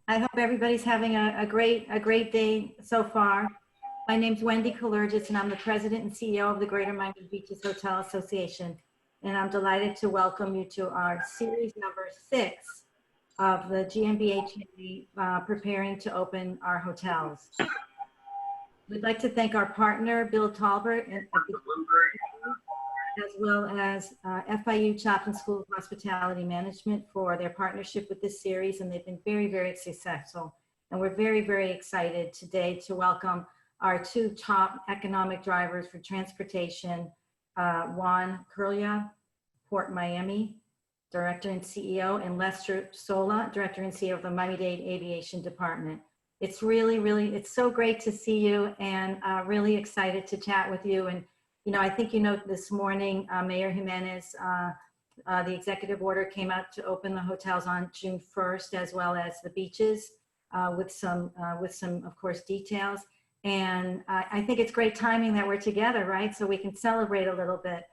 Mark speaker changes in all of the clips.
Speaker 1: I hope everybody's having a great day so far. My name's Wendy Kalergis, and I'm the president and CEO of the Greater Miami Beaches Hotel Association. And I'm delighted to welcome you to our series number 6 of the GMBHA preparing to open our hotels. We'd like to thank our partner, Bill Talbert, as well as FIU Chapman School of Hospitality Management for their partnership with this series, and they've been very successful. And we're very excited today to welcome our 2 top economic drivers for transportation, Juan Curlia, Port Miami, Director and CEO, and Lester Sola, Director and CEO of the Miami-Dade Aviation Department. It's it's so great to see you, and really excited to chat with you. And I think this morning, Mayor Jimenez, the executive order came out to open the hotels on June 1st, as well as the beaches, with some, of course, details. And I think it's great timing that we're together, right? So we can celebrate a little bit.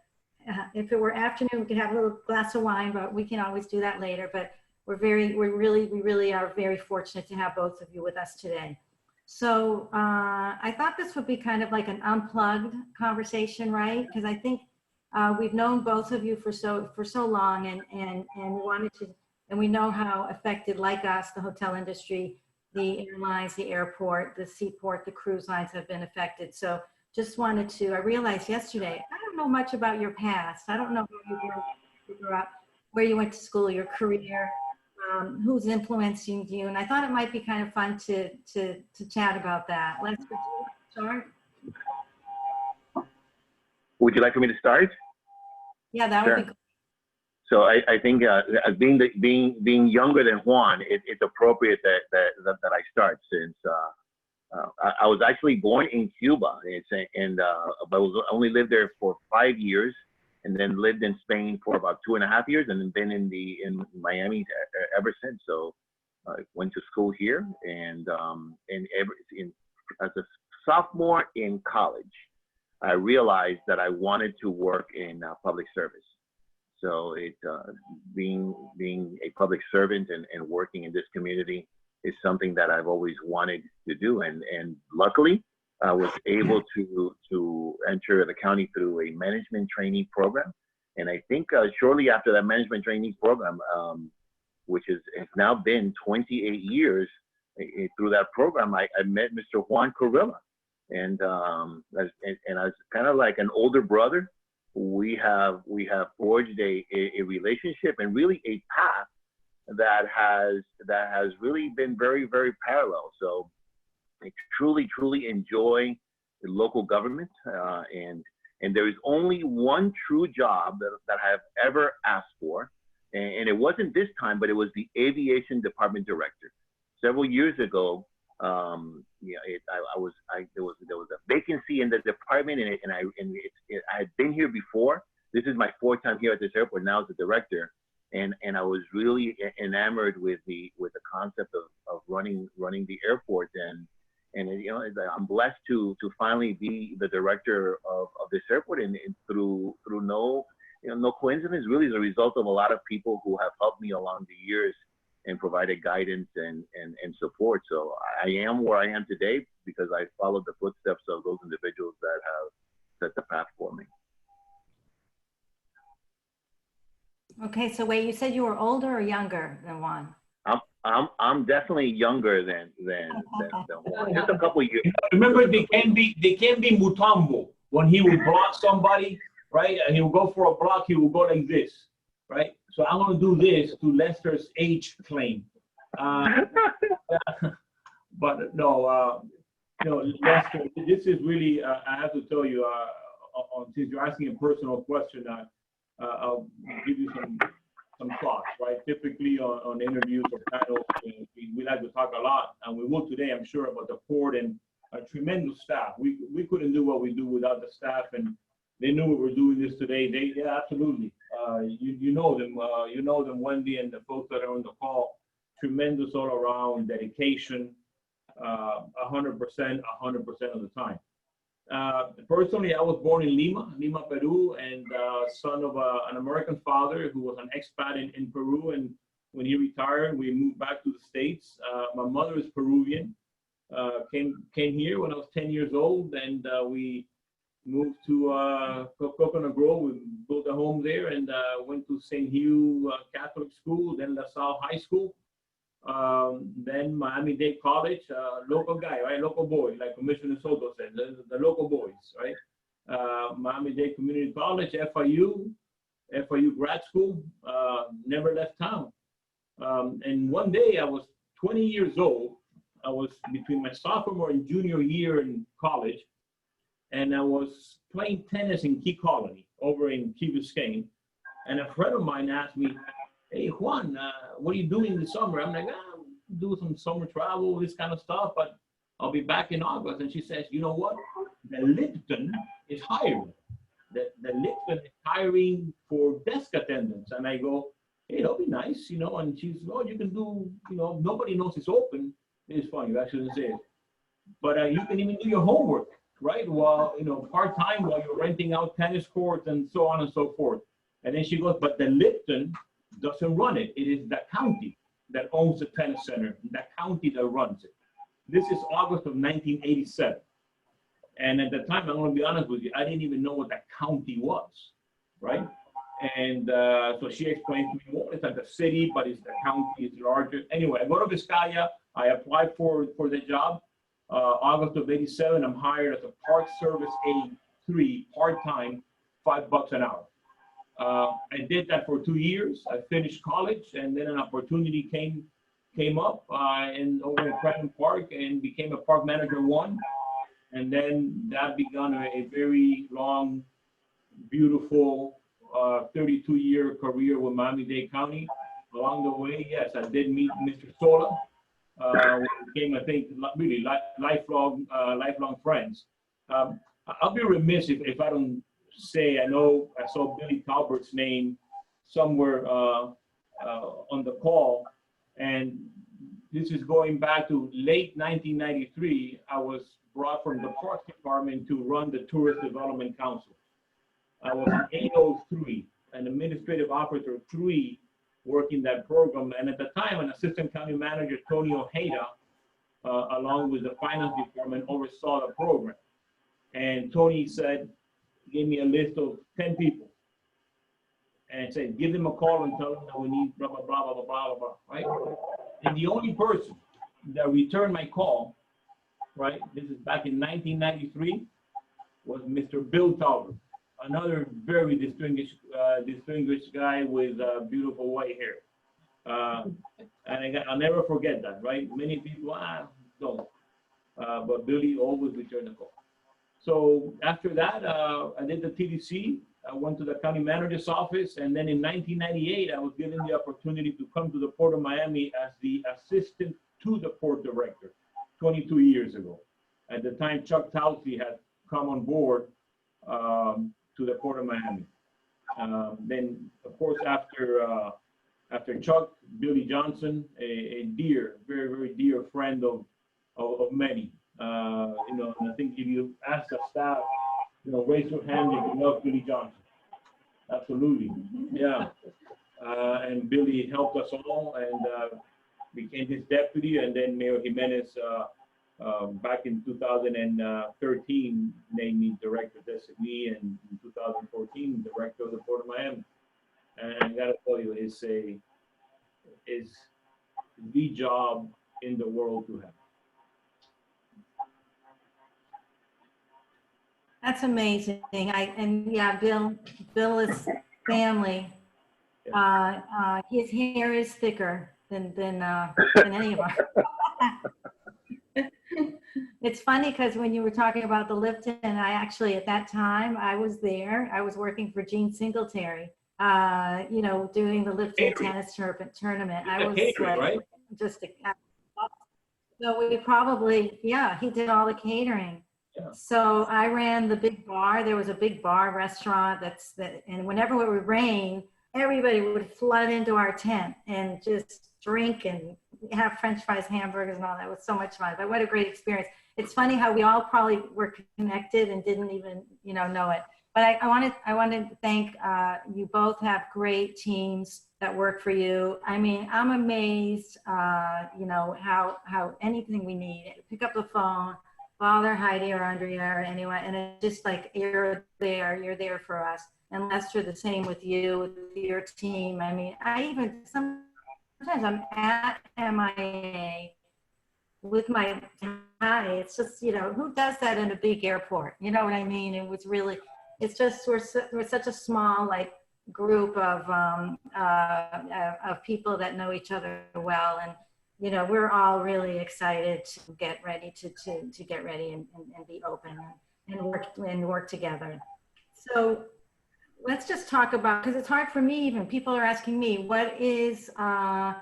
Speaker 1: If it were afternoon, we could have a little glass of wine, but we can always do that later. But we really are very fortunate to have both of you with us today. So I thought this would be kind of like an unplugged conversation, right? Because I think we've known both of you for so long, and we wanted to, and we know how affected, like us, the hotel industry, the airlines, the airport, the seaport, the cruise lines have been affected. So just wanted to, I realized yesterday, I don't know much about your past. I don't know who you grew up, where you went to school, your career, who's influencing you. And I thought it might be kind of fun to chat about that. Let's start.
Speaker 2: Would you like for me to start?
Speaker 1: Yeah, that would be good.
Speaker 2: So I think being younger than Juan, it's appropriate that I start, since I was actually born in Cuba, but I only lived there for 5 years, and then lived in Spain for about 2.5 years, and then been in Miami ever since. So I went to school here, and as a sophomore in college, I realized that I wanted to work in public service. So being a public servant and working in this community is something that I've always wanted to do. And luckily, I was able to enter the county through a management trainee program. And I think shortly after that management trainee program, which has now been 28 years, through that program, I met Mr. Juan Curilla. And as kind of like an older brother, we have forged a relationship, and really a path that has really been very parallel. So I truly enjoy the local government, and there is only one true job that I have ever asked for, and it wasn't this time, but it was the aviation department director. Several years ago, there was a vacancy in the department, and I had been here before. This is my 4th time here at this airport now as the director, and I was really enamored with the concept of running the airport, and I'm blessed to finally be the director of this airport, and through no coincidence, really, as a result of a lot of people who have helped me along the years and provided guidance and support. So I am where I am today because I followed the footsteps of those individuals that have set the path for me.
Speaker 1: Okay, so wait, you said you were older or younger than Juan?
Speaker 2: I'm definitely younger than Juan. Just a couple years.
Speaker 3: Remember, they can be Mutombo. When he would block somebody, right, and he will go for a block, he will go like this, right? So I'm going to do this to Lester's age claim. But no, Lester, this is really, I have to tell you, since you're asking a personal question, I'll give you some thoughts, right? Typically on interviews or panels, we like to talk a lot, and we will today, I'm sure, about the port and a tremendous staff. We couldn't do what we do without the staff, and they knew we were doing this today. They absolutely. You know them, Wendy, and the folks that are on the call. Tremendous all around dedication, 100% of the time. Personally, I was born in Lima, Peru, and son of an American father who was an expat in Peru, and When he retired, we moved back to the States. My mother is Peruvian. Came here when I was 10 years old, and we moved to Coconut Grove. We built a home there, and went to St. Hugh Catholic School, then LaSalle High School, then Miami-Dade College. Local guy, right? Local boy, like Commissioner Soto said, the local boys, right? Miami-Dade Community College, FIU grad school, never left town. And one day I was 20 years old. I was between my sophomore and junior year in college, and I was playing tennis in Key Colony over in Key Biscayne. And a friend of mine asked me, "Hey, Juan, what are you doing this summer?" I'm like, "I'm doing some summer travel, this kind of stuff, but I'll be back in August." And she says, "You know what? The Lipton is hiring. The Lipton is hiring for desk attendants." And I go, "Hey, that'll be nice, you know." And she's, "Oh, you can do, you know, nobody knows it's open." It's funny, you actually didn't say it. But you can even do your homework, right? While, you know, part-time while you're renting out tennis courts and so on and so forth. And then she goes, "But the Lipton doesn't run it. It is the county that owns the tennis center, the county that runs it." This is August of 1987. And at the time, I'm going to be honest with you, I didn't even know what that county was, right? And so she explained to me, well, it's like a city, but it's the county, it's larger. Anyway, I go to Vizcaya. I applied for the job. August of 87, I'm hired as a Park Service A3, part-time, $5 an hour. I did that for 2 years. I finished college, and then an opportunity came up over in Craven Park, and became a park manager 1. And then that began a very long, beautiful 32-year career with Miami-Dade County. Along the way, yes, I did meet Mr. Sola. We became, I think, really lifelong friends. I'll be remiss if I don't say, I saw Billy Talbert's name somewhere on the call, and this is going back to late 1993. I was brought from the Parks Department to run the Tourist Development Council. I was an 803, an administrative officer 3, working that program. And at the time, an assistant county manager, Tony Ojeda, along with the finance department, oversaw the program. And Tony gave me a list of 10 people and said, "Give them a call and tell them that we need blah, blah, blah, blah, blah, blah, blah," right? And the only person that returned my call, right, this is back in 1993, was Mr. Bill Talbert, another very distinguished guy with beautiful white hair. And I'll never forget that, right? Many people don't, but Billy always returned the call. So after that, I did the TDC. I went to the county manager's office, and then in 1998, I was given the opportunity to come to the Port of Miami as the assistant to the port director 22 years ago. At the time, Chuck Towsley had come on board to the Port of Miami. Then, of course, after Chuck, Billy Johnson, a dear, very, very dear friend of many. You know, and I think if you ask the staff, you know, raise your hand if you love Billy Johnson. Absolutely, yeah. And Billy helped us all and became his deputy, and then Mayor Jimenez back in 2013 named me director designee, and in 2014 director of the Port of Miami. And I gotta tell you, it's the job in the world to have.
Speaker 1: That's amazing. Bill is family. His hair is thicker than any of ours. It's funny because when you were talking about the Lipton, I actually, at that time, I was there. I was working for Gene Singletary, you know, doing the Lipton tennis tournament. I was like,
Speaker 3: right?
Speaker 1: just a, so we probably, yeah, he did all the catering.
Speaker 3: Yeah.
Speaker 1: So I ran the big bar. There was a big bar restaurant and whenever it would rain, everybody would flood into our tent and just drink and have French fries, hamburgers, and all that. It was so much fun. But what a great experience. It's funny how we all probably were connected and didn't even, you know it. But I wanted to thank, you both have great teams that work for you. I mean, I'm amazed, you know, how anything we need, pick up the phone, bother Heidi or Andrea or anyone, and it's just like, you're there for us. And Lester, the same with you, with your team. I mean, I even, sometimes I'm at MIA with my guy. It's just, you know, who does that in a big airport? You know what I mean? It was really, it's just, we're such a small, like, group of people that know each other well. And, you know, we're all really excited to get ready to get ready and be open and work together. So let's just talk about, because it's hard for me, even people are asking me, what is the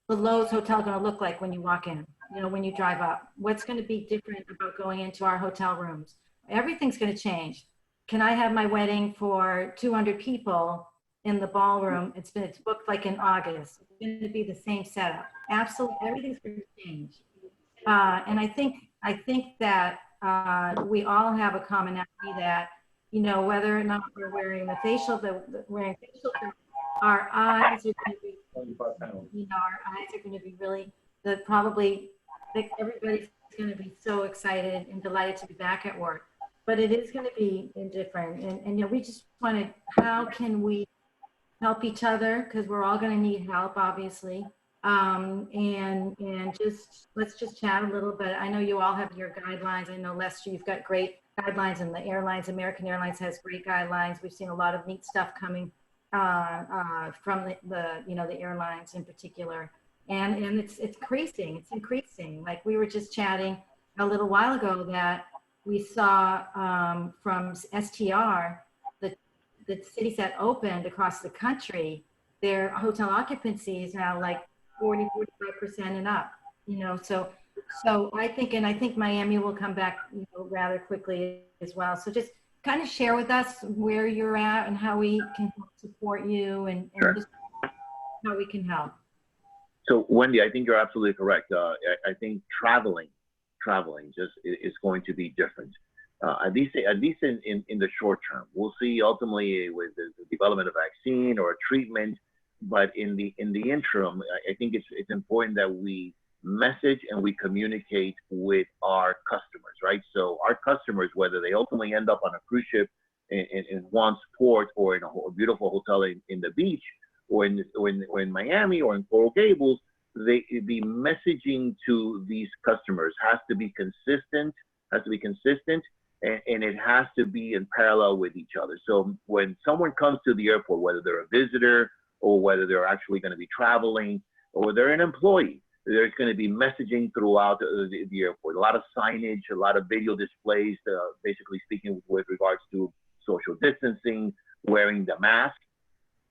Speaker 1: Lowe's hotel going to look like when you walk in? You know, when you drive up, what's going to be different about going into our hotel rooms? Everything's going to change. Can I have my wedding for 200 people in the ballroom? It's booked like in August. It's going to be the same setup. Absolutely, everything's going to change. And I think that we all have a commonality that, you know, whether or not we're wearing our eyes are going to be, you know, our eyes are going to be really, probably, everybody's going to be so excited and delighted to be back at work. But it is going to be different. And you know, we just wanted, how can we help each other? Because we're all going to need help, obviously. And just, let's just chat a little bit. I know you all have your guidelines. I know, Lester, you've got great guidelines, and the airlines, American Airlines has great guidelines. We've seen a lot of neat stuff coming from you know, the airlines in particular. And it's increasing. Like, we were just chatting a little while ago that we saw from STR, the cities that opened across the country, their hotel occupancy is now like 40, 45% and up, you know, so I think Miami will come back, you know, rather quickly as well. So just kind of share with us where you're at and how we can support you, and
Speaker 2: Sure.
Speaker 1: just how we can help.
Speaker 2: So Wendy, I think you're absolutely correct. I think traveling just is going to be different. At least in the short term. We'll see ultimately with the development of vaccine or a treatment, but in the interim, I think it's important that we message and we communicate with our customers, right? So our customers, whether they ultimately end up on a cruise ship in Juan's Port, or in a beautiful hotel in the beach, or in Miami, or in Coral Gables, the messaging to these customers has to be consistent, and it has to be in parallel with each other. So when someone comes to the airport, whether they're a visitor or whether they're actually going to be traveling or they're an employee, there's going to be messaging throughout the airport, a lot of signage, a lot of video displays, basically speaking with regards to social distancing, wearing the mask.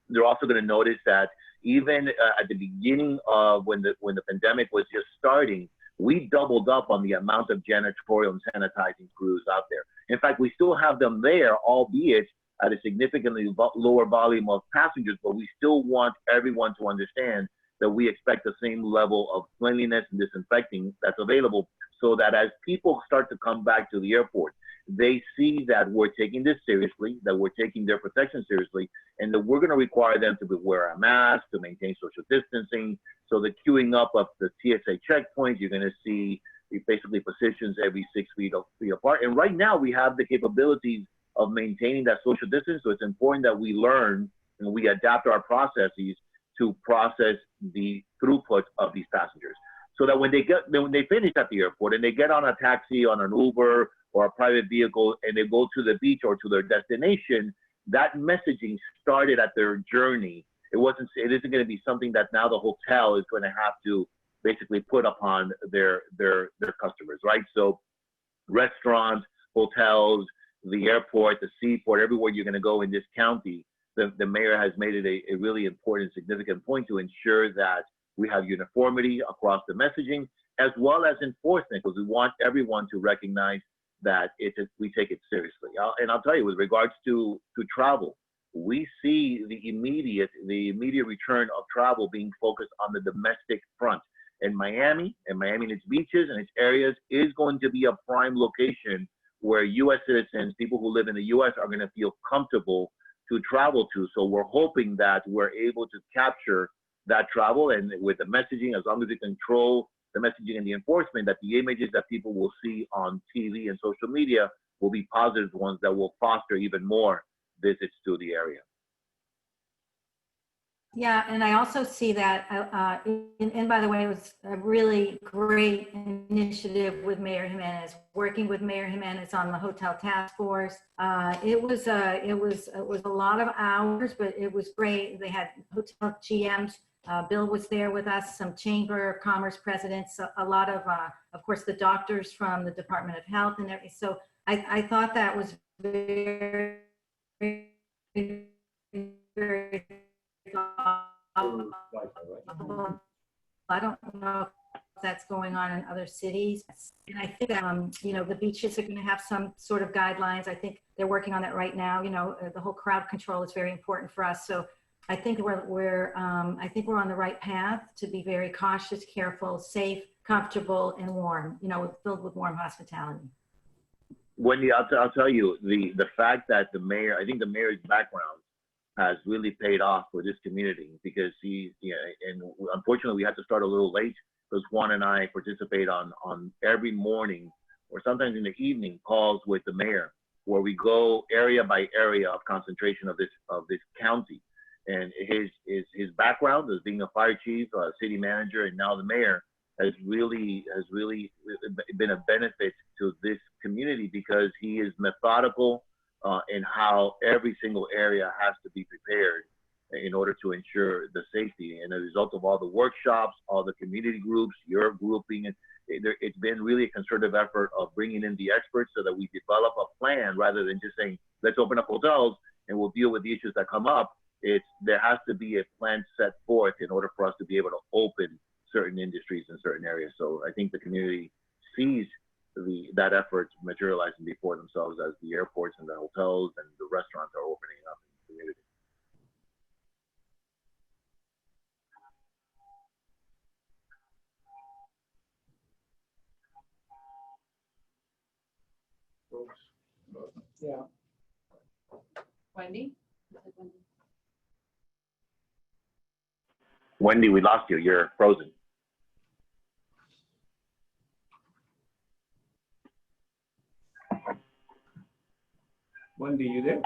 Speaker 2: They're also going to notice that even at the beginning of when the pandemic was just starting, we doubled up on the amount of janitorial and sanitizing crews out there. In fact, we still have them there, albeit at a significantly lower volume of passengers, but we still want everyone to understand that we expect the same level of cleanliness and disinfecting that's available, so that as people start to come back to the airport, they see that we're taking this seriously, that we're taking their protection seriously, and that we're going to require them to wear a mask, to maintain social distancing. So the queuing up of the TSA checkpoints, you're going to see basically positions every 6 feet apart. And right now we have the capabilities of maintaining that social distance. So it's important that we learn and we adapt our processes to process the throughput of these passengers, so that when they finish at the airport and they get on a taxi, on an Uber or a private vehicle, and they go to the beach or to their destination, that messaging started at their journey. It isn't going to be something that now the hotel is going to have to basically put upon their customers, right? So restaurants, hotels, the airport, the seaport, everywhere you're going to go in this county, the mayor has made it a really important, significant point to ensure that we have uniformity across the messaging, as well as enforcement, because we want everyone to recognize that we take it seriously. And I'll tell you, with regards to travel, we see the immediate return of travel being focused on the domestic front. And Miami and its beaches and its areas is going to be a prime location where U.S. citizens, people who live in the U.S., are going to feel comfortable to travel to. So we're hoping that we're able to capture that travel, and with the messaging, as long as we control the messaging and the enforcement, that the images that people will see on TV and social media will be positive ones that will foster even more visits to the area.
Speaker 1: Yeah, and I also see that, and by the way, it was a really great initiative with Mayor Jimenez, working with Mayor Jimenez on the hotel task force. It was a lot of hours, but it was great. They had hotel GMs. Bill was there with us, some Chamber of Commerce presidents, a lot of course, the doctors from the Department of Health and everything. So I thought that was very, very I don't know if that's going on in other cities. And I think that, you know, the beaches are going to have some sort of guidelines. I think they're working on that right now. You know, the whole crowd control is very important for us. So I think we're on the right path to be very cautious, careful, safe, comfortable, and warm, you know, filled with warm hospitality.
Speaker 2: Wendy, I'll tell you, the fact that the mayor, I think the mayor's background has really paid off for this community, because and unfortunately we had to start a little late, because Juan and I participate on every morning or sometimes in the evening calls with the mayor, where we go area by area of concentration of this county. And his background as being a fire chief, a city manager, and now the mayor has really been a benefit to this community, because he is methodical in how every single area has to be prepared in order to ensure the safety. And as a result of all the workshops, all the community groups, your grouping, it's been really a concerted effort of bringing in the experts so that we develop a plan rather than just saying, let's open up hotels and we'll deal with the issues that come up. There has to be a plan set forth in order for us to be able to open certain industries in certain areas. So I think the community sees that effort materializing before themselves as the airports and the hotels and the restaurants are opening up in the community.
Speaker 3: Yeah.
Speaker 4: Wendy?
Speaker 2: Wendy, we lost you. You're frozen.
Speaker 3: Wendy, you there?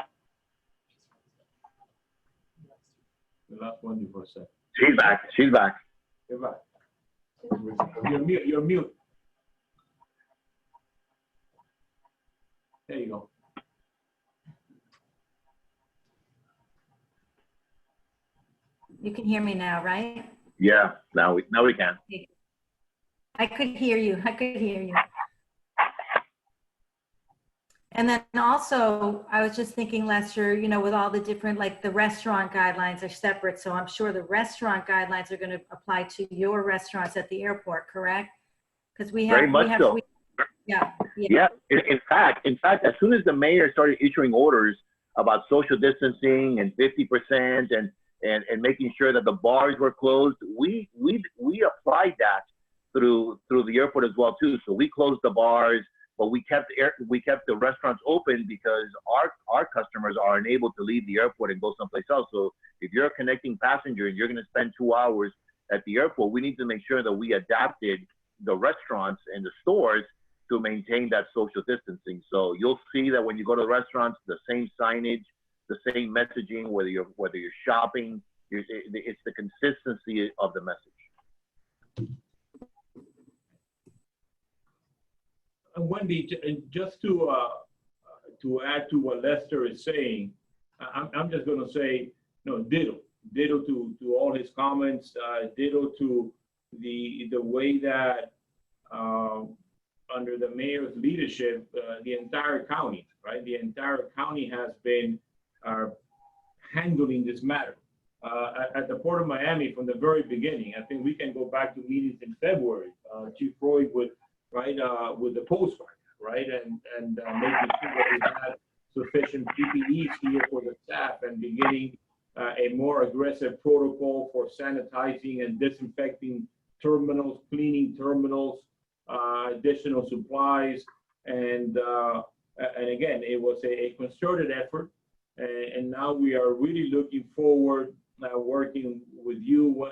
Speaker 3: We lost Wendy for a second.
Speaker 2: She's back. She's back.
Speaker 3: You're back. You're mute. You're mute. There you go.
Speaker 1: You can hear me now, right?
Speaker 2: Yeah, now we can.
Speaker 1: I could hear you. I could hear you. And then also, I was just thinking, Lester, you know, with all the different, like the restaurant guidelines are separate. So I'm sure the restaurant guidelines are going to apply to your restaurants at the airport, correct? Because we have, yeah.
Speaker 2: In fact, as soon as the mayor started issuing orders about social distancing and 50% and making sure that the bars were closed, we applied that through the airport as well too. So we closed the bars, but we kept the restaurants open because our customers are unable to leave the airport and go someplace else. So if you're a connecting passenger and you're going to spend 2 hours at the airport, we need to make sure that we adapted the restaurants and the stores to maintain that social distancing. So you'll see that when you go to the restaurants, the same signage, the same messaging, whether you're shopping, it's the consistency of the message.
Speaker 3: And Wendy, just to add to what Lester is saying, I'm just going to say, ditto to all his comments, ditto to the way that under the mayor's leadership, the entire county, right? The entire county has been handling this matter. At the Port of Miami from the very beginning, I think we can go back to meetings in February. Chief Freud would, with the Coast Guard, right? And making sure that we had sufficient PPEs here for the staff and beginning a more aggressive protocol for sanitizing and disinfecting terminals, cleaning terminals, additional supplies, and And again, it was a concerted effort. And now we are really looking forward working with you,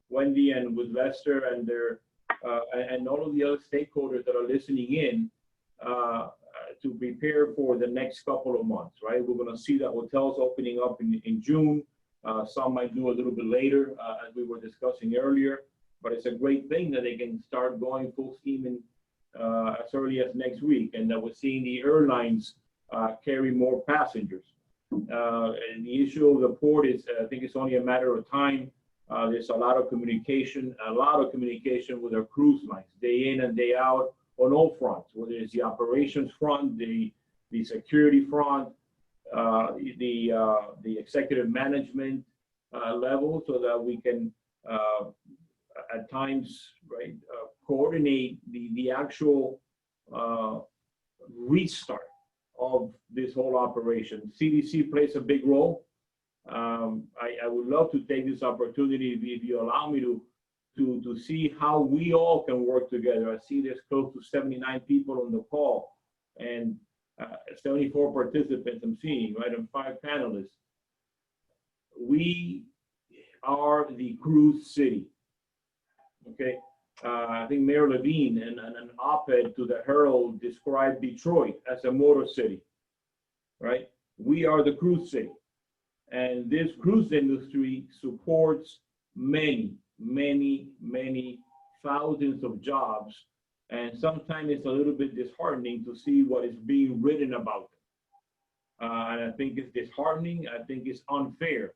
Speaker 3: Wendy, and with Lester and their and all of the other stakeholders that are listening in to prepare for the next couple of months, right? We're going to see that hotels opening up in June. Some might do a little bit later, as we were discussing earlier, but it's a great thing that they can start going full steam in as early as next week, and that we're seeing the airlines carry more passengers. And the issue of the port is, I think it's only a matter of time. There's a lot of communication with our cruise lines, day in and day out on all fronts, whether it's the operations front, the security front, the executive management level, so that we can at times, right, coordinate the actual restart of this whole operation. CDC plays a big role. I would love to take this opportunity, if you allow me to see how we all can work together. I see there's close to 79 people on the call, and 74 participants I'm seeing, right, and 5 panelists. We are the cruise city, okay? I think Mayor Levine in an op-ed to the Herald described Detroit as a motor city, right? We are the cruise city. And this cruise industry supports many, many, many thousands of jobs. And sometimes it's a little bit disheartening to see what is being written about them. And I think it's disheartening. I think it's unfair.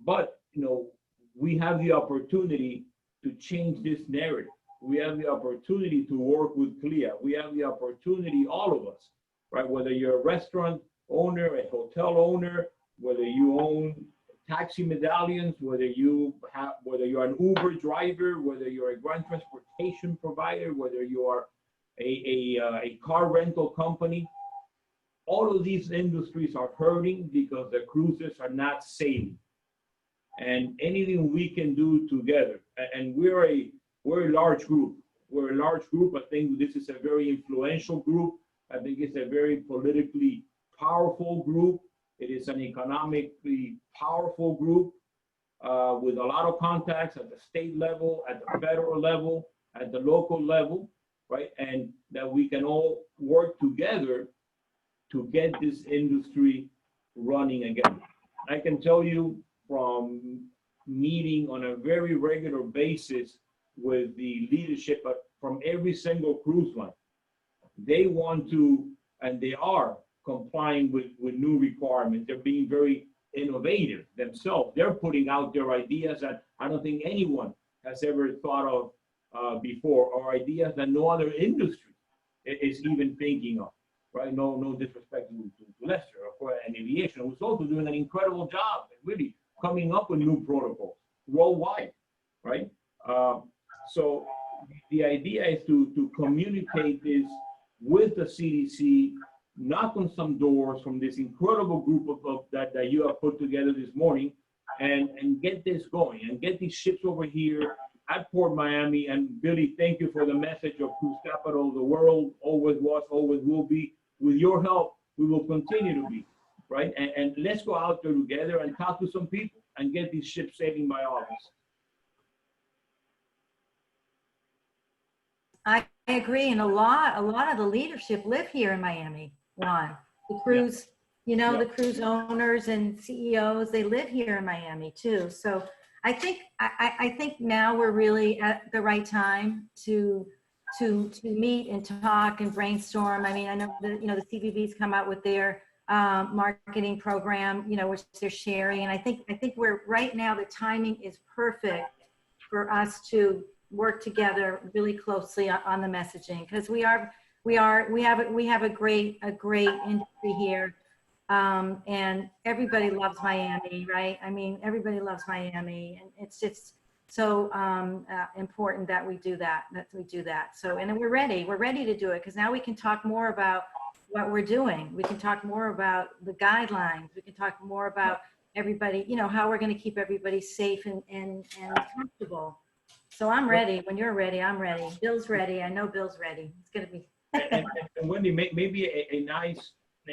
Speaker 3: But, you know, we have the opportunity to change this narrative. We have the opportunity to work with CLIA. We have the opportunity, all of us, right? Whether you're a restaurant owner, a hotel owner, whether you own taxi medallions, whether you're an Uber driver, whether you're a ground transportation provider, whether you are a car rental company, all of these industries are hurting because the cruises are not sailing. And anything we can do together, and we're a large group. We're a large group. I think this is a very influential group. I think it's a very politically powerful group. It is an economically powerful group with a lot of contacts at the state level, at the federal level, at the local level, right? And that we can all work together to get this industry running again. I can tell you from meeting on a very regular basis with the leadership from every single cruise line, they want to, and they are complying with new requirements. They're being very innovative themselves. They're putting out their ideas that I don't think anyone has ever thought of before, or ideas that no other industry is even thinking of, right? No disrespect to Lester and aviation, who's also doing an incredible job, really coming up with new protocols worldwide, right? So the idea is to communicate this with the CDC, knock on some doors from this incredible group of that you have put together this morning, and get this going, and get these ships over here at Port Miami. And Billy, thank you for the message of cruise capital of the world. Always was, always will be. With your help, we will continue to be, right? And let's go out there together and talk to some people and get these ships sailing by August.
Speaker 1: I agree, and a lot of the leadership live here in Miami. Juan, the cruise, you know, the cruise owners and CEOs, they live here in Miami too. So I think now we're really at the right time to meet and talk and brainstorm. I mean, I know that, you know, the CVB's come out with their marketing program, you know, which they're sharing, and I think we're right now, the timing is perfect for us to work together really closely on the messaging, because we have a great industry here, and everybody loves Miami, right? I mean, everybody loves Miami, and it's just so important that we do that. So, and then we're ready to do it, because now we can talk more about what we're doing. We can talk more about the guidelines. We can talk more about everybody, you know, how we're going to keep everybody safe and comfortable. So I'm ready. When you're ready, I'm ready. Bill's ready. I know Bill's ready.
Speaker 3: And Wendy, maybe a nice,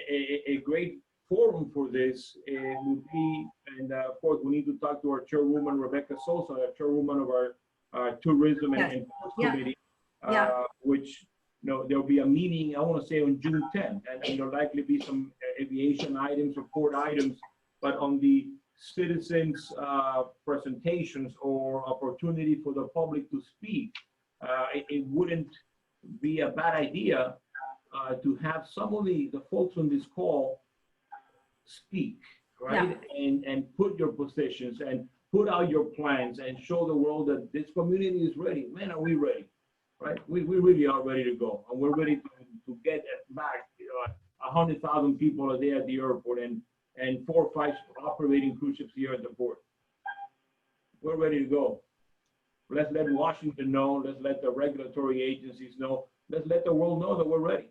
Speaker 3: a great forum for this would be, and of course, we need to talk to our chairwoman, Rebecca Sosa, our chairwoman of our tourism
Speaker 1: Yes.
Speaker 3: and sports
Speaker 1: Yeah.
Speaker 3: committee,
Speaker 1: Yeah.
Speaker 3: which, there'll be a meeting, I want to say on June 10th, and there'll likely be some aviation items or port items, but on the citizens' presentations or opportunity for the public to speak, it wouldn't be a bad idea to have some of the folks on this call speak, right? And put your positions and put out your plans and show the world that this community is ready. Man, are we ready, right? We really are ready to go, and we're ready to get back 100,000 people a day at the airport and 4 or 5 operating cruise ships here at the port. We're ready to go. Let's let Washington know. Let's let the regulatory agencies know. Let's let the world know that we're ready.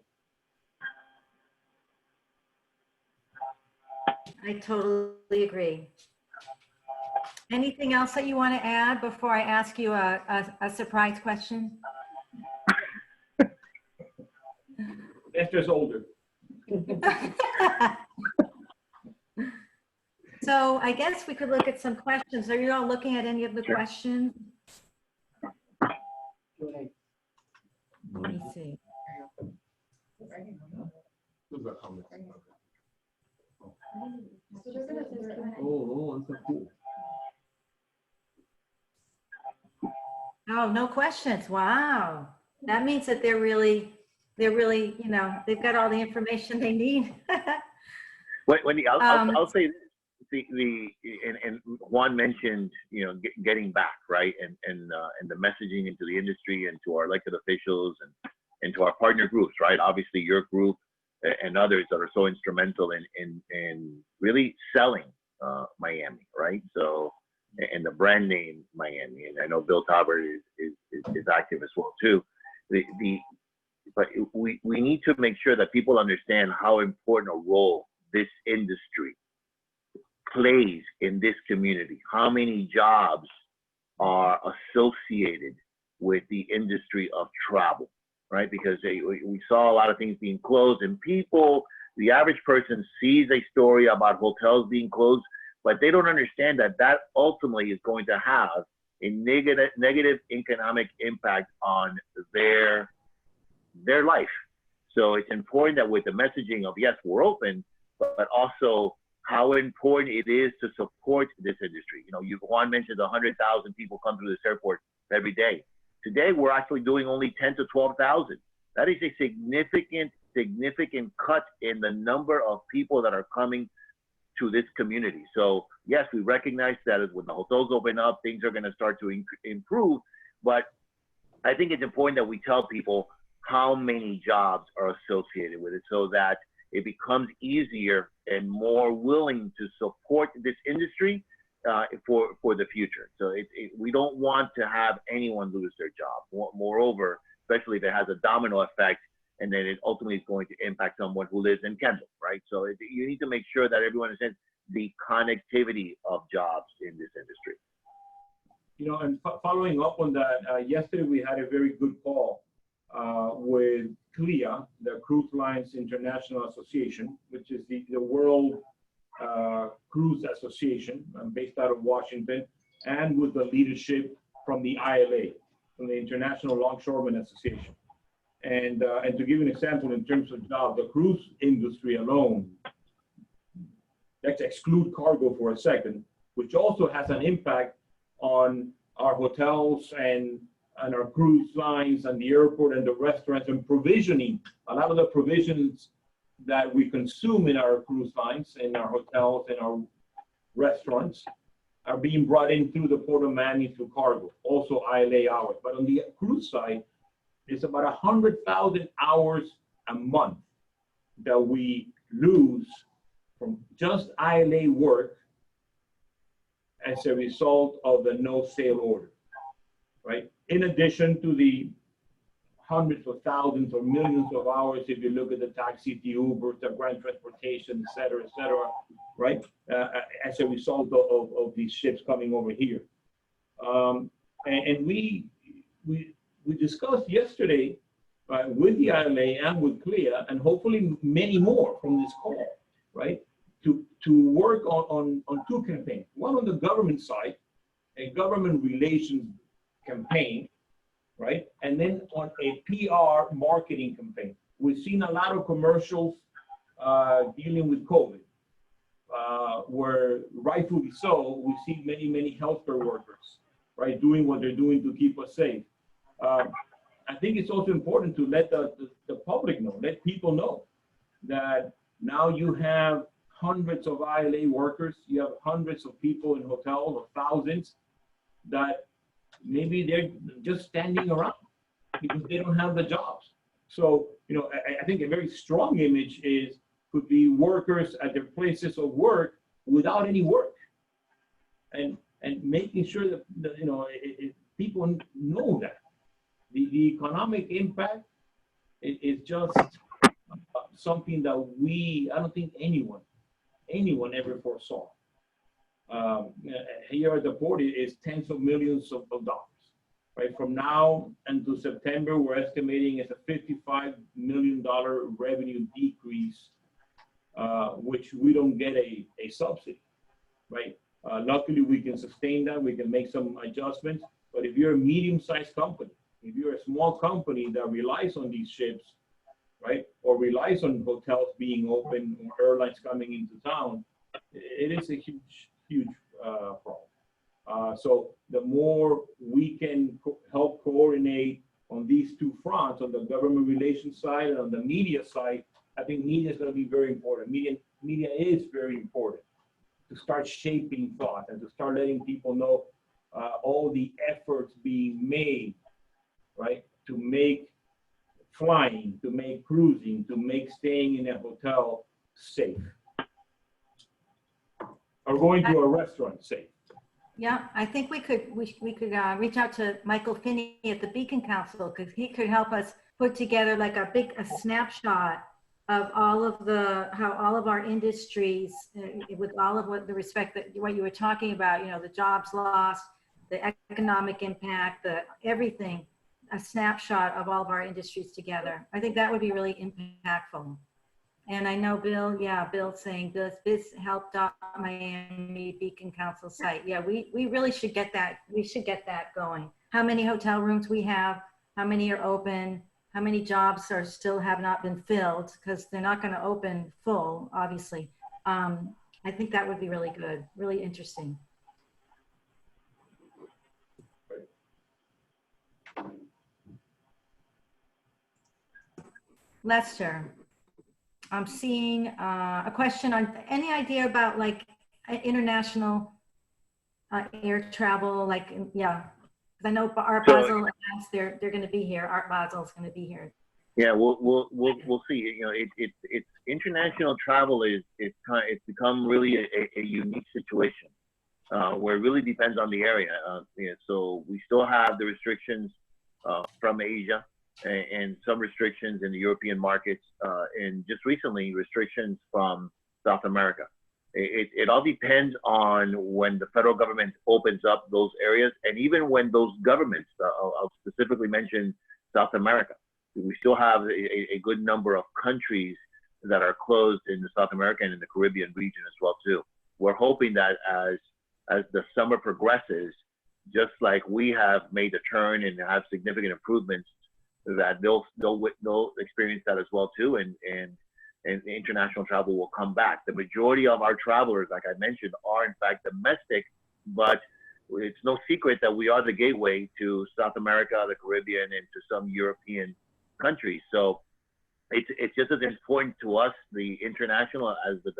Speaker 1: I totally agree. Anything else that you want to add before I ask you a surprise question?
Speaker 3: Esther's older.
Speaker 1: So I guess we could look at some questions. Are you all looking at any of the questions? Let me see.
Speaker 3: Oh, that's cool.
Speaker 1: Oh, no questions. Wow. That means that they're really, they've got all the information they need.
Speaker 2: Wendy, I'll say this. And Juan mentioned, getting back, right? And the messaging into the industry and to our elected officials and to our partner groups, right? Obviously your group and others that are so instrumental in really selling Miami, right? So, and the brand name Miami, and I know Bill Talbert is active as well too. But we need to make sure that people understand how important a role this industry plays in this community, how many jobs are associated with the industry of travel, right? Because we saw a lot of things being closed, and the average person sees a story about hotels being closed, but they don't understand that ultimately is going to have a negative economic impact on their life. So it's important that with the messaging of, yes, we're open, but also how important it is to support this industry. Juan mentioned 100,000 people come through this airport every day. Today, we're actually doing only 10 to 12,000. That is a significant cut in the number of people that are coming to this community. So yes, we recognize that when the hotels open up, things are going to start to improve. But I think it's important that we tell people how many jobs are associated with it, so that it becomes easier and more willing to support this industry for the future. So we don't want to have anyone lose their job. Moreover, especially if it has a domino effect, and then it ultimately is going to impact someone who lives in Kendall, right? So you need to make sure that everyone understands the connectivity of jobs in this industry.
Speaker 3: And following up on that, yesterday we had a very good call with CLIA, the Cruise Lines International Association, which is the World Cruise Association based out of Washington, and with the leadership from the ILA, from the International Longshoremen Association. And to give you an example in terms of jobs, the cruise industry alone, let's exclude cargo for a second, which also has an impact on our hotels and our cruise lines and the airport and the restaurants and provisioning. A lot of the provisions that we consume in our cruise lines, in our hotels, in our restaurants, are being brought in through the Port of Miami through cargo, also ILA hours. But on the cruise side, it's about 100,000 hours a month that we lose from just ILA work as a result of the no sail order, right? In addition to the hundreds of thousands or millions of hours, if you look at the taxi, the Uber, the Grand Transportation, et cetera, right? As a result of these ships coming over here. And we discussed yesterday with the ILA and with CLIA, and hopefully many more from this call, right? To work on two campaigns. One on the government side, a government relations campaign, right? And then on a PR marketing campaign. We've seen a lot of commercials dealing with COVID, where rightfully so, we see many healthcare workers, right, doing what they're doing to keep us safe. I think it's also important to let the public know, let people know that now you have hundreds of ILA workers, you have hundreds of people in hotels, or thousands, that maybe they're just standing around because they don't have the jobs. So, I think a very strong image could be workers at their places of work without any work, and making sure that people know that the economic impact is just something that I don't think anyone ever foresaw. Here at the port is tens of millions of dollars, right? From now until September, we're estimating it's a $55 million revenue decrease, which we don't get a subsidy, right? Luckily, we can sustain that. We can make some adjustments. But if you're a medium-sized company, if you're a small company that relies on these ships, right, or relies on hotels being open or airlines coming into town, it is a huge problem. So the more we can help coordinate on these two fronts, on the government relations side and on the media side, I think media is going to be very important. Media is very important to start shaping thought and to start letting people know all the efforts being made, right, to make flying, to make cruising, to make staying in a hotel safe, or going to a restaurant safe.
Speaker 1: Yeah, I think we could reach out to Michael Finney at the Beacon Council, because he could help us put together like a snapshot of how all of our industries, with all of what you were talking about, the jobs lost, the economic impact, everything, a snapshot of all of our industries together. I think that would be really impactful. And I know Bill's saying, does this help Miami Beacon Council site? Yeah, we really should get that. We should get that going. How many hotel rooms we have, how many are open, how many jobs still have not been filled, because they're not going to open full, obviously. I think that would be really good, really interesting. Lester, I'm seeing a question on any idea about like international air travel, like, yeah. I know Art Basel announced they're going to be here. Art Basel is going to be here.
Speaker 2: Yeah, we'll see. It's international travel it's become really a unique situation where it really depends on the area. So we still have the restrictions from Asia and some restrictions in the European markets, and just recently restrictions from South America. It all depends on when the federal government opens up those areas, and even when those governments, I'll specifically mention South America. We still have a good number of countries that are closed in the South American and in the Caribbean region as well too. We're hoping that as the summer progresses, just like we have made a turn and have significant improvements, that they'll experience that as well too, and international travel will come back. The majority of our travelers, like I mentioned, are in fact domestic, but it's no secret that we are the gateway to South America, the Caribbean, and to some European countries. So it's just as important to us, the international, as the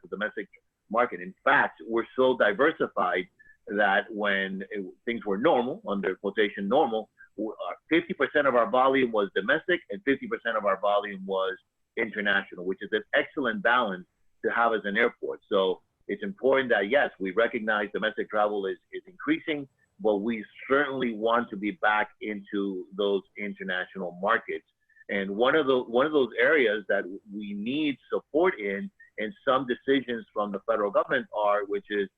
Speaker 2: domestic market. In fact, we're so diversified that when things were normal, under quotation normal, 50% of our volume was domestic and 50% of our volume was international, which is an excellent balance to have as an airport. So it's important that, yes, we recognize domestic travel is increasing, but we certainly want to be back into those international markets. And one of those areas that we need support in, and some decisions from the federal government which is,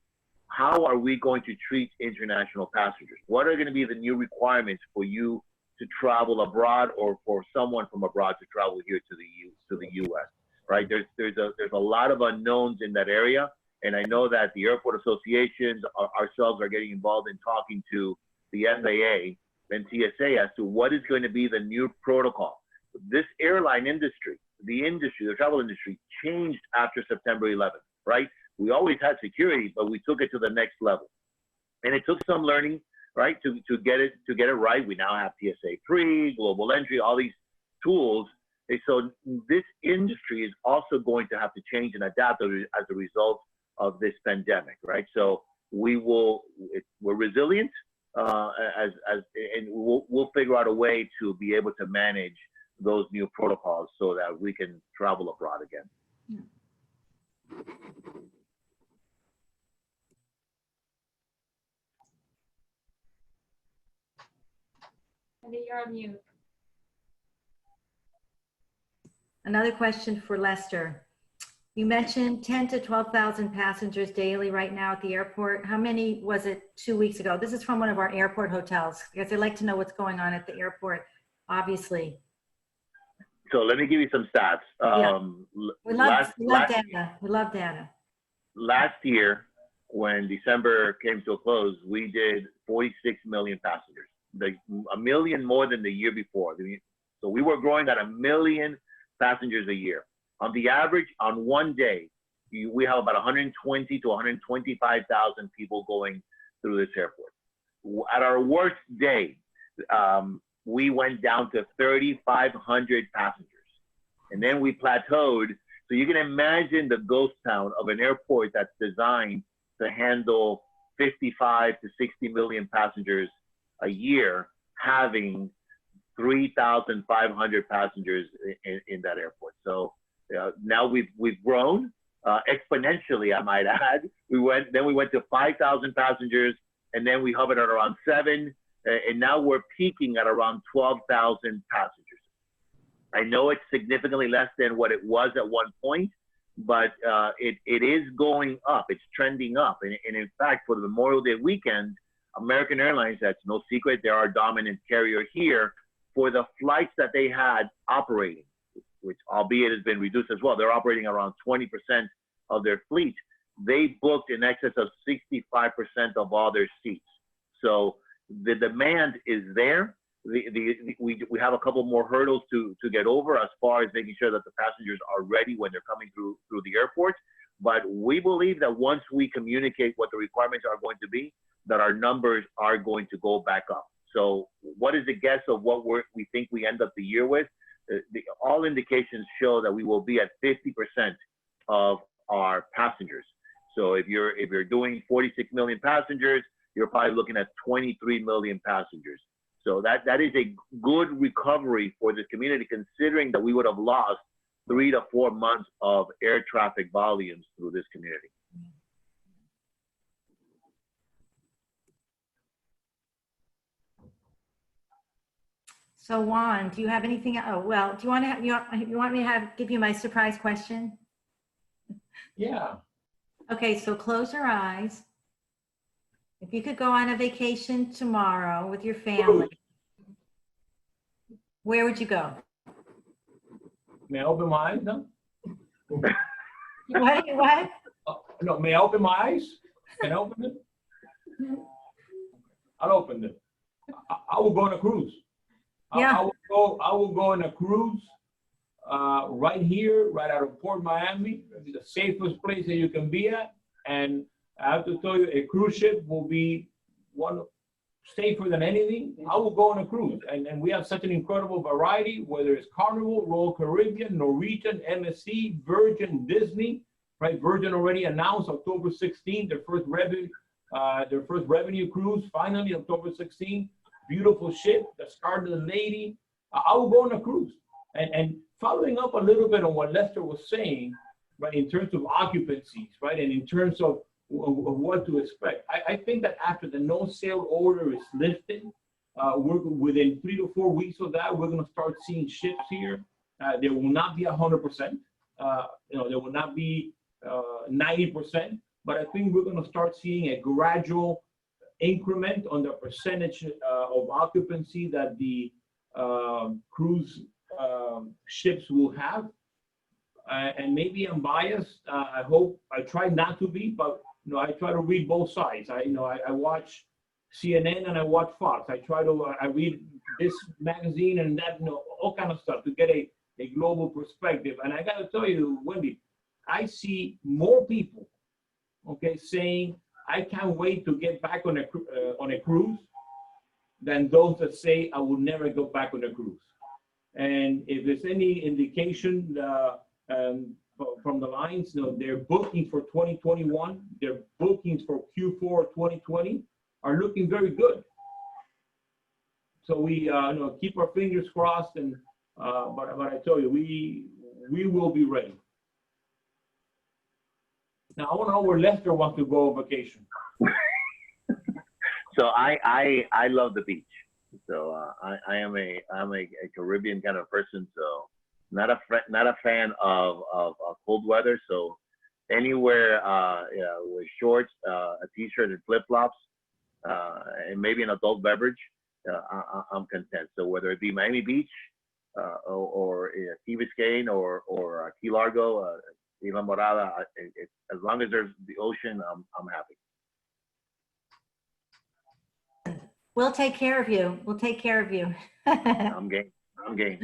Speaker 2: how are we going to treat international passengers? What are going to be the new requirements for you to travel abroad or for someone from abroad to travel here to the U.S. Right? There's a lot of unknowns in that area, and I know that the airport associations ourselves are getting involved in talking to the FAA and TSA as to what is going to be the new protocol. This airline industry, the travel industry, changed after September 11th. Right? We always had security, but we took it to the next level, and it took some learning, right, to get it right. We now have TSA Pre, Global Entry, all these tools. And so this industry is also going to have to change and adapt as a result of this pandemic, right? So we're resilient, and we'll figure out a way to be able to manage those new protocols so that we can travel abroad again.
Speaker 1: Yeah.
Speaker 4: You're on mute.
Speaker 1: Another question for Lester. You mentioned 10 to 12,000 passengers daily right now at the airport. How many was it 2 weeks ago? This is from one of our airport hotels, because I'd like to know what's going on at the airport, obviously.
Speaker 2: So let me give you some stats.
Speaker 1: We love data. We love data.
Speaker 2: Last year, when December came to a close, we did 46 million passengers, a million more than the year before. So we were growing at 1 million passengers a year. On the average, on one day, we have about 120 to 125,000 people going through this airport. At our worst day, we went down to 3,500 passengers, and then we plateaued. So you can imagine the ghost town of an airport that's designed to handle 55 to 60 million passengers a year, having 3,500 passengers in that airport. So now we've grown exponentially, I might add. We went to 5,000 passengers, and then we hovered at around 7, and now we're peaking at around 12,000 passengers. I know it's significantly less than what it was at one point, but it is going up. It's trending up, and in fact, for the Memorial Day weekend, American Airlines, that's no secret, they're our dominant carrier here. For the flights that they had operating, which albeit has been reduced as well, they're operating around 20% of their fleet. They booked in excess of 65% of all their seats. So the demand is there. We have a couple more hurdles to get over as far as making sure that the passengers are ready when they're coming through the airport. But we believe that once we communicate what the requirements are going to be, that our numbers are going to go back up. So what is the guess of what we think we end up the year with? All indications show that we will be at 50% of our passengers. So if you're doing 46 million passengers, you're probably looking at 23 million passengers. So that is a good recovery for this community, considering that we would have lost 3 to 4 months of air traffic volumes through this community.
Speaker 1: So Juan, do you have anything? Oh, well, do you want to you want me to give you my surprise question?
Speaker 3: Yeah.
Speaker 1: Okay, so close your eyes. If you could go on a vacation tomorrow with your family, where would you go?
Speaker 3: May I open my eyes now?
Speaker 1: What?
Speaker 3: No, may I open my eyes? Can I open them? I'll open them. I will go on a cruise.
Speaker 1: Yeah.
Speaker 3: I will go on a cruise right here, right out of Port Miami. It's the safest place that you can be at. And I have to tell you, a cruise ship will be one safer than anything. I will go on a cruise. And we have such an incredible variety, whether it's Carnival, Royal Caribbean, Norwegian, MSC, Virgin, Disney, right? Virgin already announced October 16th, their first revenue cruise, finally, October 16th. Beautiful ship, the Scarlet Lady. I will go on a cruise. And following up a little bit on what Lester was saying, right, in terms of occupancies, right, and in terms of what to expect. I think that after the no sail order is lifted, we're within 3 to 4 weeks of that, we're going to start seeing ships here. There will not be 100%. There will not be 90%, but I think we're going to start seeing a gradual increment on the percentage of occupancy that the cruise ships will have. And maybe I'm biased. I try not to be, but I try to read both sides. I watch CNN and I watch Fox. I read this magazine and that, all kind of stuff to get a global perspective. And I got to tell you, Wendy, I see more people, okay, saying I can't wait to get back on a cruise than those that say I will never go back on a cruise. And if there's any indication from the lines, their bookings for 2021, their bookings for Q4 2020 are looking very good. So we keep our fingers crossed, and but I tell you, we will be ready. Now I want to know where Lester wants to go on vacation.
Speaker 2: So I love the beach. So I'm a Caribbean kind of person. So not a fan of cold weather. So anywhere with shorts, a t-shirt, and flip flops, and maybe an adult beverage, I'm content. So whether it be Miami Beach or Key Biscayne or Key Largo, Isla Morada, as long as there's the ocean, I'm happy.
Speaker 1: We'll take care of you. We'll take care of you.
Speaker 2: I'm game.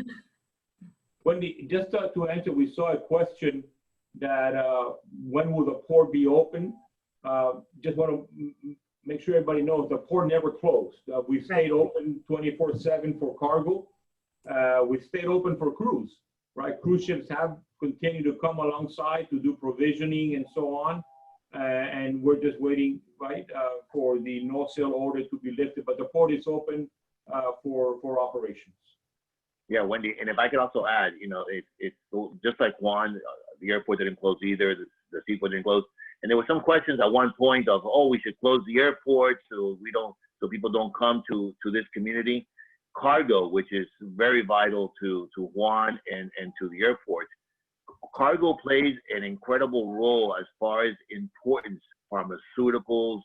Speaker 3: Wendy, just to answer, we saw a question that when will the port be open? Just want to make sure everybody knows the port never closed. We stayed open 24/7 for cargo. We stayed open for cruise, right? Cruise ships have continued to come alongside to do provisioning and so on. And we're just waiting, right, for the no sail order to be lifted. But the port is open for operations.
Speaker 2: Yeah, Wendy, and if I could also add, it's just like Juan, the airport didn't close either, the seaport didn't close. And there were some questions at one point of, we should close the airport so people don't come to this community. Cargo, which is very vital to Juan and to the airport. Cargo plays an incredible role as far as importance, pharmaceuticals,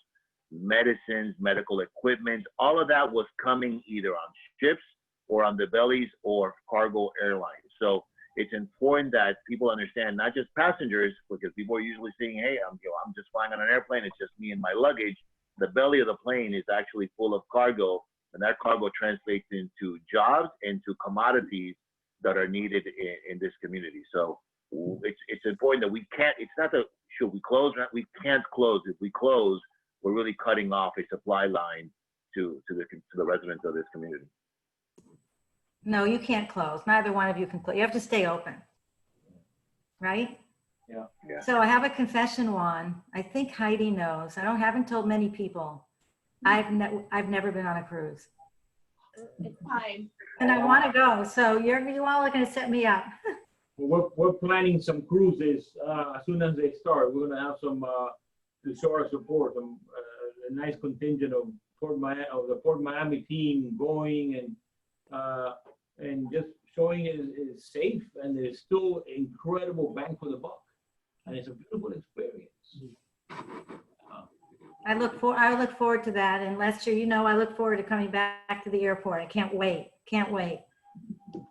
Speaker 2: medicines, medical equipment, all of that was coming either on ships or on the bellies or cargo airlines. So it's important that people understand, not just passengers, because people are usually saying, hey, I'm just flying on an airplane, it's just me and my luggage. The belly of the plane is actually full of cargo, and that cargo translates into jobs and to commodities that are needed in this community. So it's important that we can't, it's not that should we close, we can't close. If we close, we're really cutting off a supply line to the residents of this community.
Speaker 1: No, you can't close. Neither one of you can close. You have to stay open, right?
Speaker 3: Yeah.
Speaker 1: So I have a confession, Juan. I think Heidi knows. I haven't told many people. I've never been on a cruise.
Speaker 4: It's fine.
Speaker 1: And I want to go. So you all are going to set me up.
Speaker 3: We're planning some cruises as soon as they start. We're going to have some to show our support. A nice contingent of the Port Miami team going and just showing it is safe and it's still incredible bang for the buck, and it's a beautiful experience.
Speaker 1: I look forward to that. And Lester, I look forward to coming back to the airport. I can't wait. Can't wait.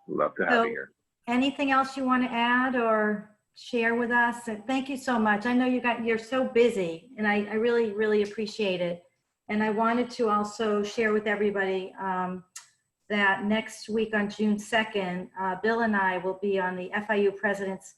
Speaker 2: Love to have you here.
Speaker 1: Anything else you want to add or share with us? And thank you so much. I know you're so busy, and I really, really appreciate it. And I wanted to also share with everybody that next week on June 2nd, Bill and I will be on the FIU President's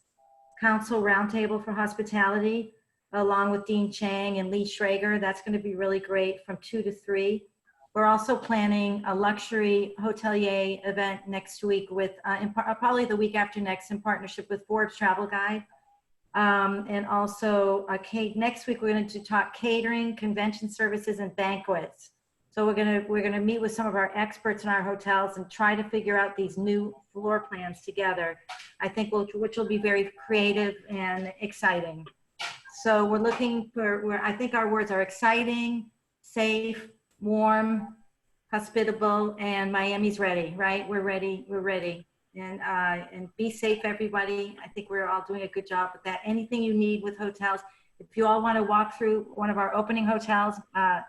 Speaker 1: Council Roundtable for Hospitality, along with Dean Chang and Lee Schrager. That's going to be really great from 2 to 3. We're also planning a luxury hotelier event next week with, probably the week after next, in partnership with Forbes Travel Guide. And also next week, we're going to talk catering, convention services, and banquets. So we're going to meet with some of our experts in our hotels and try to figure out these new floor plans together. I think which will be very creative and exciting. So we're looking for, I think our words are exciting, safe, warm, hospitable, and Miami's ready, right? We're ready. And be safe, everybody. I think we're all doing a good job with that. Anything you need with hotels, if you all want to walk through one of our opening hotels, that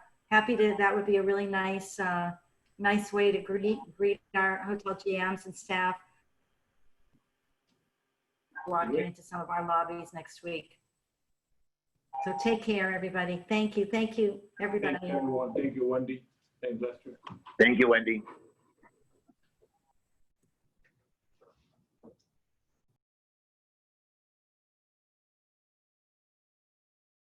Speaker 1: would be a really nice nice way to greet our hotel GMs and staff walking into some of our lobbies next week. So take care, everybody. Thank you, everybody.
Speaker 3: Thank you, everyone. Thank you, Wendy. Thanks, Lester.
Speaker 2: Thank you, Wendy.